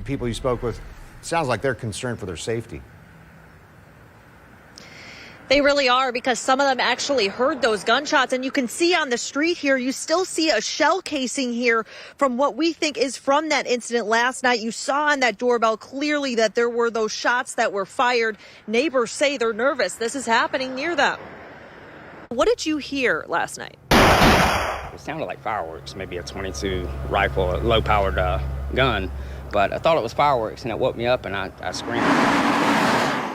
people you spoke with, sounds like they're concerned for their safety. They really are, because some of them actually heard those gunshots. And you can see on the street here, you still see a shell casing here from what we think is from that incident last night. You saw on that doorbell clearly that there were those shots that were fired. Neighbors say they're nervous. This is happening near them. What did you hear last night? It sounded like fireworks, maybe a .22 rifle, a low-powered gun. But I thought it was fireworks, and it woke me up, and I screamed.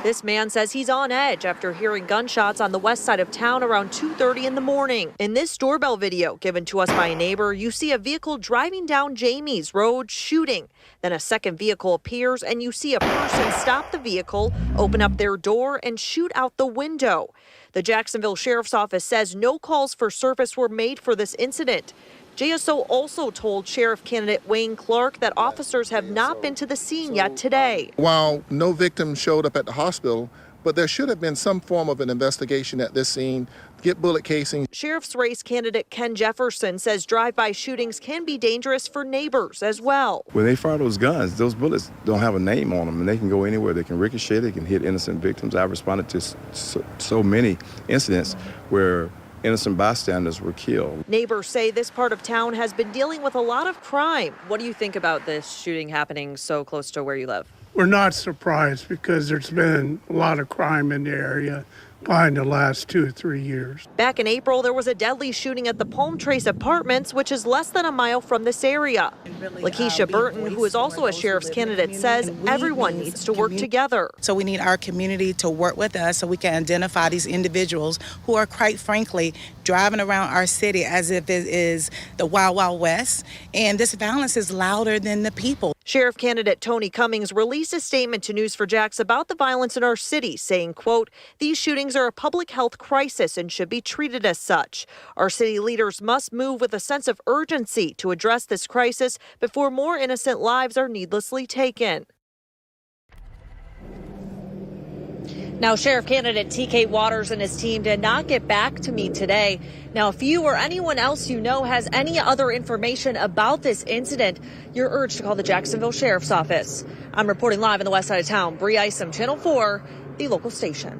This man says he's on edge after hearing gunshots on the west side of town around 2:30 in the morning. In this doorbell video given to us by a neighbor, you see a vehicle driving down Jamie's Road shooting. Then a second vehicle appears and you see a person stop the vehicle, open up their door and shoot out the window. The Jacksonville Sheriff's Office says no calls for service were made for this incident. JSO also told Sheriff candidate Wayne Clark that officers have not been to the scene yet today. While no victims showed up at the hospital, but there should have been some form of an investigation at this scene, get bullet casings. Sheriff's race candidate Ken Jefferson says drive-by shootings can be dangerous for neighbors as well. When they fire those guns, those bullets don't have a name on them, and they can go anywhere. They can ricochet, they can hit innocent victims. I've responded to so many incidents where innocent bystanders were killed. Neighbors say this part of town has been dealing with a lot of crime. What do you think about this shooting happening so close to where you live? We're not surprised because there's been a lot of crime in the area in the last 2 or 3 years. Back in April, there was a deadly shooting at the Palm Trace Apartments, which is less than a mile from this area. Lakeisha Burton, who is also a sheriff's candidate, says everyone needs to work together. So we need our community to work with us so we can identify these individuals who are, quite frankly, driving around our city as if it is the Wild Wild West. And this violence is louder than the people. Sheriff candidate Tony Cummings released a statement to News4Jax about the violence in our city, saying, quote, "These shootings are a public health crisis and should be treated as such. Our city leaders must move with a sense of urgency to address this crisis before more innocent lives are needlessly taken." Now, Sheriff candidate TK Waters and his team did not get back to me today. Now, if you or anyone else you know has any other information about this incident, you're urged to call the Jacksonville Sheriff's Office. I'm reporting live in the west side of town. Bree Isom, Channel 4, the local station.